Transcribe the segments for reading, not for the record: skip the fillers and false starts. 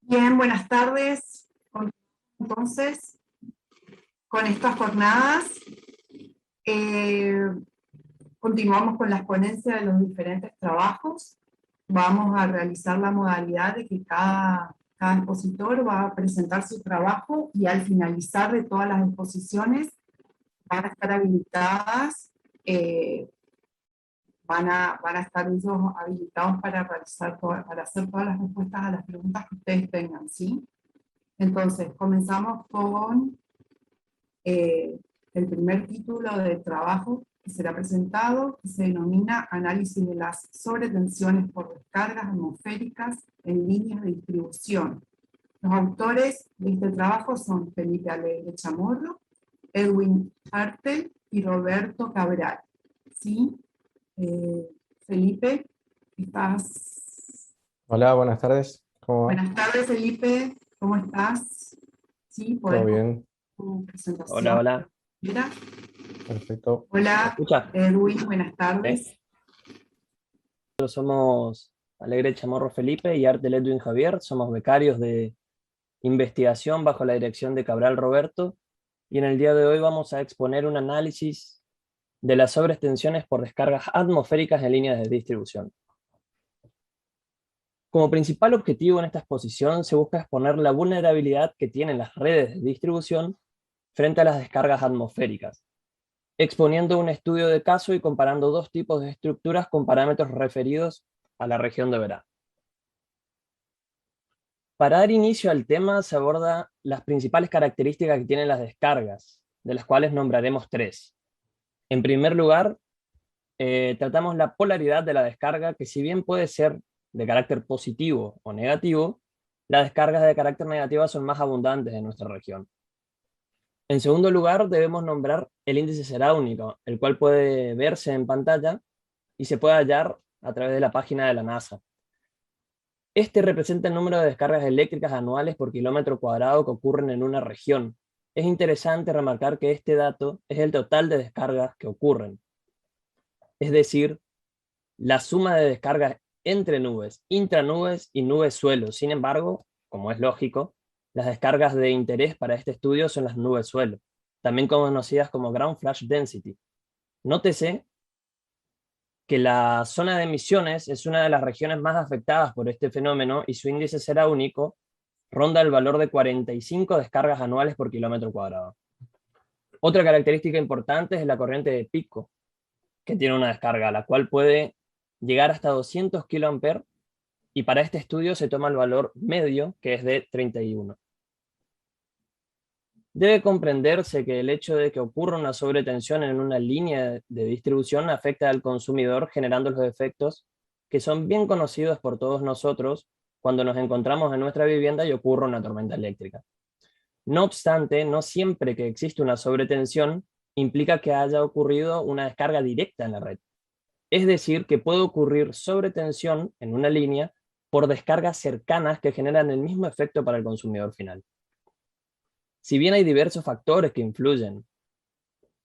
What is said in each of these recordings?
Bien, buenas tardes. Entonces, con estas jornadas, eh, continuamos con las ponencias de los diferentes trabajos. Vamos a realizar la modalidad de que cada expositor va a presentar su trabajo y al finalizar de todas las exposiciones van a estar habilitadas, van a estar ellos habilitados para realizar para hacer todas las respuestas a las preguntas que ustedes tengan, ¿sí? Entonces, comenzamos con el primer título de trabajo que será presentado, que se denomina Análisis de las sobretensiones por descargas atmosféricas en líneas de distribución. Los autores de este trabajo son Felipe Alegre Chamorro, Edwin Hartel y Roberto Cabral. ¿Sí? Felipe, ¿estás? Hola, buenas tardes. ¿Cómo va? Buenas tardes, Felipe. ¿Cómo estás? Sí, ¿Todo podés bien? tu Hola, presentación. hola. Mira. Perfecto. ¿Me Hola, escucha? Edwin, buenas ¿Sí? tardes. Nosotros somos Alegre Chamorro Felipe y Artel Edwin Javier. Somos becarios de investigación bajo la dirección de Cabral Roberto. Y en el día de hoy vamos a exponer un análisis de las sobreextensiones por descargas atmosféricas en líneas de distribución. Como principal objetivo en esta exposición se busca exponer la vulnerabilidad que tienen las redes de distribución frente a las descargas atmosféricas, exponiendo un estudio de caso y comparando dos tipos de estructuras con parámetros referidos a la región de verano. Para dar inicio al tema se aborda las principales características que tienen las descargas, de las cuales nombraremos tres. En primer lugar, tratamos la polaridad de la descarga, que si bien puede ser de carácter positivo o negativo, las descargas de carácter negativo son más abundantes en nuestra región. En segundo lugar, debemos nombrar el índice seráunico, el cual puede verse en pantalla y se puede hallar a través de la página de la NASA. Este representa el número de descargas eléctricas anuales por kilómetro cuadrado que ocurren en una región. Es interesante remarcar que este dato es el total de descargas que ocurren, es decir, la suma de descargas entre nubes, intranubes y nubes suelo. Sin embargo, como es lógico, las descargas de interés para este estudio son las nubes suelo, también conocidas como ground flash density. Nótese que la zona de emisiones es una de las regiones más afectadas por este fenómeno y su índice seráunico ronda el valor de 45 descargas anuales por kilómetro cuadrado. Otra característica importante es la corriente de pico, que tiene una descarga, la cual puede llegar hasta 200 kA, y para este estudio se toma el valor medio, que es de 31. Debe comprenderse que el hecho de que ocurra una sobretensión en una línea de distribución afecta al consumidor, generando los efectos que son bien conocidos por todos nosotros cuando nos encontramos en nuestra vivienda y ocurre una tormenta eléctrica. No obstante, no siempre que existe una sobretensión implica que haya ocurrido una descarga directa en la red. Es decir, que puede ocurrir sobretensión en una línea por descargas cercanas que generan el mismo efecto para el consumidor final. Si bien hay diversos factores que influyen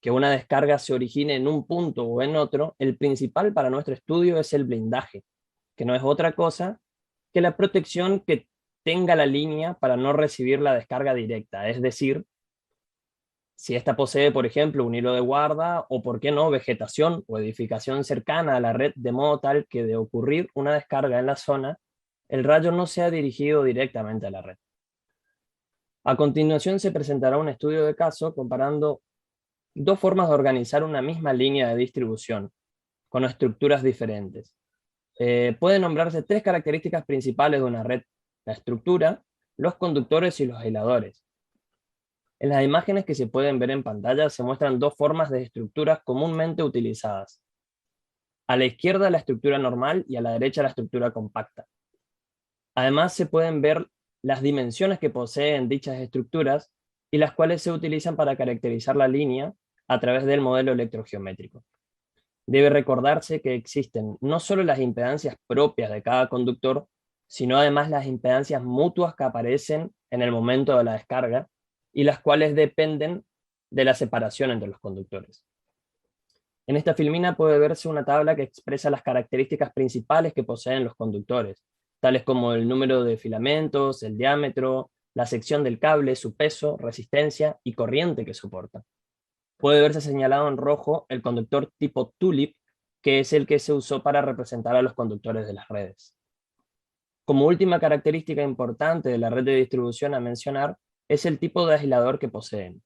que una descarga se origine en un punto o en otro, el principal para nuestro estudio es el blindaje, que no es otra cosa que la protección que tenga la línea para no recibir la descarga directa, es decir, si ésta posee, por ejemplo, un hilo de guarda o, por qué no, vegetación o edificación cercana a la red, de modo tal que de ocurrir una descarga en la zona, el rayo no sea dirigido directamente a la red. A continuación se presentará un estudio de caso comparando dos formas de organizar una misma línea de distribución con estructuras diferentes. Pueden nombrarse tres características principales de una red: la estructura, los conductores y los aisladores. En las imágenes que se pueden ver en pantalla se muestran dos formas de estructuras comúnmente utilizadas. A la izquierda la estructura normal y a la derecha la estructura compacta. Además se pueden ver las dimensiones que poseen dichas estructuras y las cuales se utilizan para caracterizar la línea a través del modelo electrogeométrico. Debe recordarse que existen no solo las impedancias propias de cada conductor, sino además las impedancias mutuas que aparecen en el momento de la descarga y las cuales dependen de la separación entre los conductores. En esta filmina puede verse una tabla que expresa las características principales que poseen los conductores, tales como el número de filamentos, el diámetro, la sección del cable, su peso, resistencia y corriente que soporta. Puede verse señalado en rojo el conductor tipo tulip, que es el que se usó para representar a los conductores de las redes. Como última característica importante de la red de distribución a mencionar es el tipo de aislador que poseen.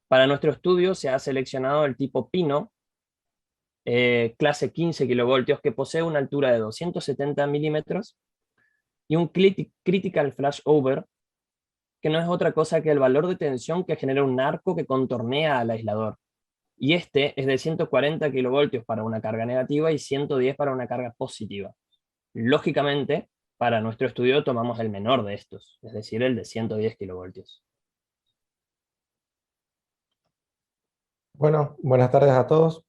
Para nuestro estudio se ha seleccionado el tipo Pino, clase 15 kilovoltios, que posee una altura de 270 milímetros y un critical flashover, que no es otra cosa que el valor de tensión que genera un arco que contornea al aislador. Y este es de 140 kilovoltios para una carga negativa y 110 para una carga positiva. Lógicamente, para nuestro estudio tomamos el menor de estos, es decir, el de 110 kilovoltios. Bueno, buenas tardes a todos.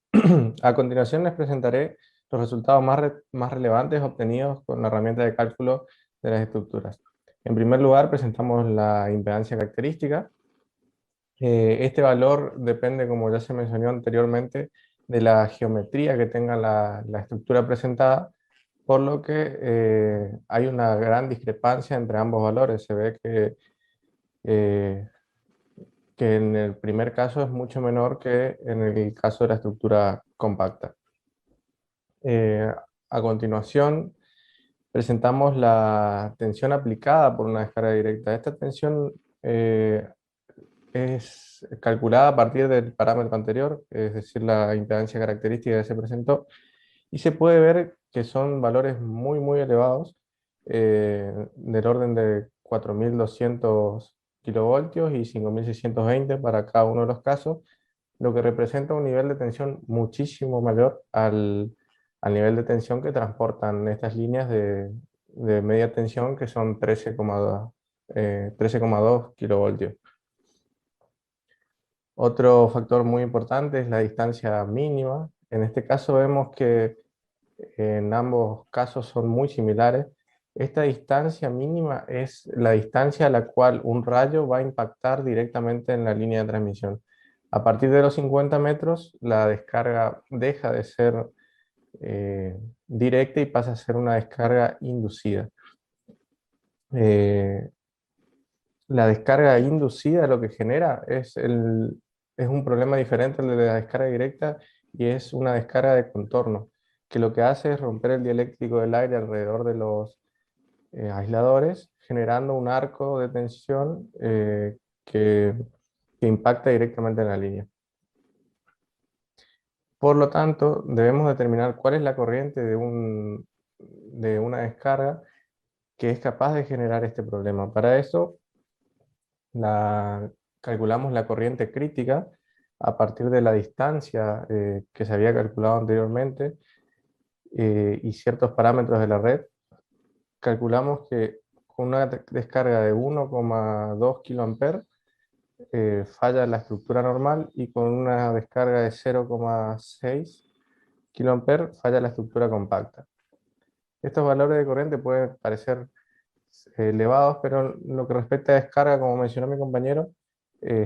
A continuación les presentaré los resultados más relevantes obtenidos con la herramienta de cálculo de las estructuras. En primer lugar, presentamos la impedancia característica. Este valor depende, como ya se mencionó anteriormente, de la geometría que tenga la estructura presentada, por lo que hay una gran discrepancia entre ambos valores. Se ve eh, que en el primer caso es mucho menor que en el caso de la estructura compacta. A continuación, presentamos la tensión aplicada por una descarga directa. Esta tensión es calculada a partir del parámetro anterior, es decir, la impedancia característica que se presentó, y se puede ver que son valores muy elevados, del orden de 4200 kilovoltios y 5620 para cada uno de los casos, lo que representa un nivel de tensión muchísimo mayor al nivel de tensión que transportan estas líneas de media tensión, que son 13,2 kilovoltios. Otro factor muy importante es la distancia mínima. En este caso vemos que en ambos casos son muy similares. Esta distancia mínima es la distancia a la cual un rayo va a impactar directamente en la línea de transmisión. A partir de los 50 metros, la descarga deja de ser directa y pasa a ser una descarga inducida. La descarga inducida lo que genera es un problema diferente al de la descarga directa, y es una descarga de contorno, que lo que hace es romper el dieléctrico del aire alrededor de los aisladores, generando un arco de tensión que impacta directamente en la línea. Por lo tanto, debemos determinar cuál es la corriente de una descarga que es capaz de generar este problema. Para eso, calculamos la corriente crítica a partir de la distancia que se había calculado anteriormente, y ciertos parámetros de la red. Calculamos que con una descarga de 1,2 kA falla la estructura normal, y con una descarga de 0,6 kA falla la estructura compacta. Estos valores de corriente pueden parecer elevados, pero lo que respecta a descarga, como mencionó mi compañero,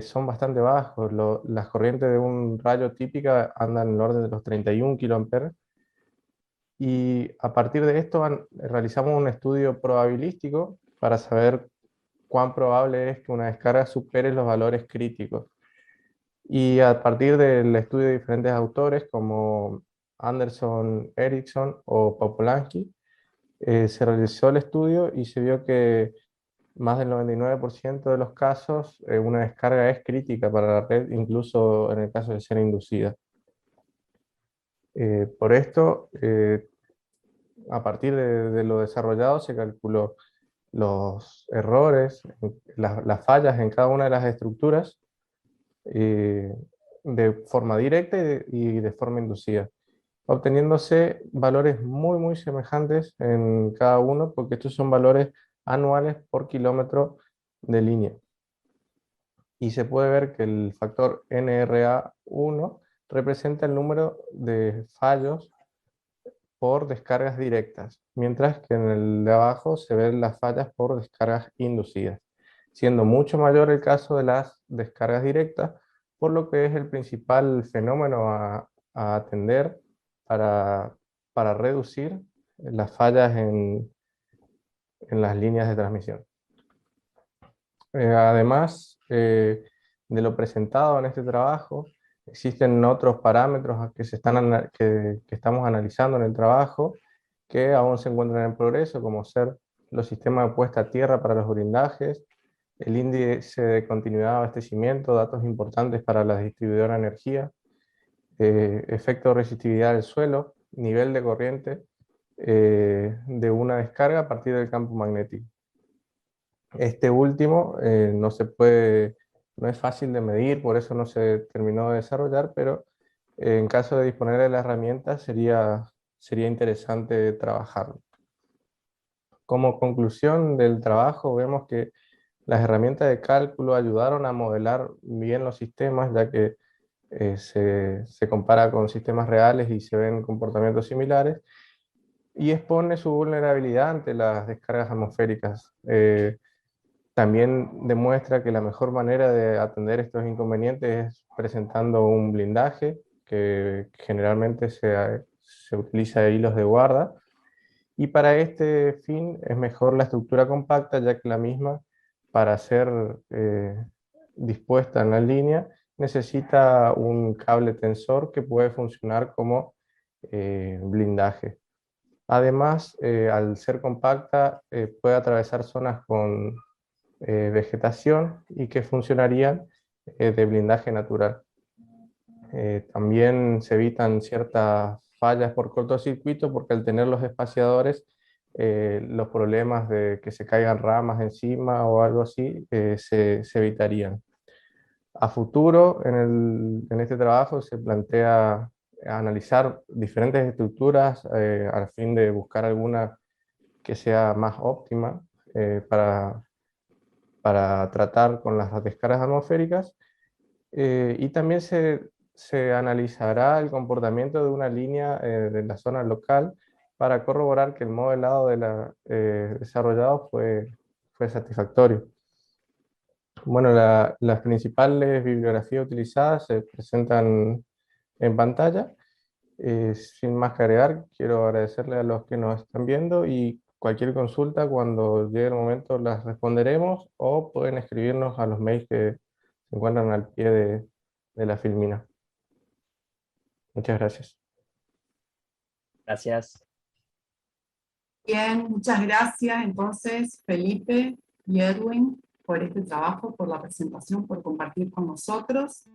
son bastante bajos. Las corrientes de un rayo típica andan en el orden de los 31 kA, y a partir de esto realizamos un estudio probabilístico para saber cuán probable es que una descarga supere los valores críticos. Y a partir del estudio de diferentes autores como Anderson, Erickson o Popolansky, se realizó el estudio y se vio que más del 99% de los casos una descarga es crítica para la red, incluso en el caso de ser inducida. Por esto, a partir de lo desarrollado, se calculó los errores, las fallas en cada una de las estructuras, de forma directa y de forma inducida, obteniéndose valores muy semejantes en cada uno, porque estos son valores anuales por kilómetro de línea. Y se puede ver que el factor NRA1 representa el número de fallos por descargas directas, mientras que en el de abajo se ven las fallas por descargas inducidas, siendo mucho mayor el caso de las descargas directas, por lo que es el principal fenómeno a atender para reducir las fallas en las líneas de transmisión. Además de lo presentado en este trabajo, existen otros parámetros que estamos analizando en el trabajo que aún se encuentran en progreso, como ser los sistemas de puesta a tierra para los blindajes, el índice de continuidad de abastecimiento, datos importantes para la distribuidora de energía, efecto de resistividad del suelo, nivel de corriente de una descarga a partir del campo magnético. Este último no es fácil de medir, por eso no se terminó de desarrollar, pero en caso de disponer de la herramienta sería interesante trabajarlo. Como conclusión del trabajo, vemos que las herramientas de cálculo ayudaron a modelar bien los sistemas, ya que se compara con sistemas reales y se ven comportamientos similares, y expone su vulnerabilidad ante las descargas atmosféricas. También demuestra que la mejor manera de atender estos inconvenientes es presentando un blindaje, que generalmente se utiliza hilos de guarda, y para este fin es mejor la estructura compacta, ya que la misma, para ser dispuesta en la línea, necesita un cable tensor que puede funcionar como blindaje. Además, al ser compacta, puede atravesar zonas con vegetación y que funcionarían de blindaje natural. También se evitan ciertas fallas por cortocircuito, porque al tener los espaciadores, los problemas de que se caigan ramas encima o algo así se evitarían. A futuro, en este trabajo se plantea analizar diferentes estructuras al fin de buscar alguna que sea más óptima para tratar con las descargas atmosféricas, y también se analizará el comportamiento de una línea de la zona local para corroborar que el modelado desarrollado fue satisfactorio. Bueno, las principales bibliografías utilizadas se presentan en pantalla. Sin más que agregar, quiero agradecerle a los que nos están viendo, y cualquier consulta, cuando llegue el momento las responderemos, o pueden escribirnos a los mails que se encuentran al pie de la filmina. Muchas gracias. Gracias. Bien, muchas gracias entonces Felipe y Edwin por este trabajo, por la presentación, por compartir con nosotros.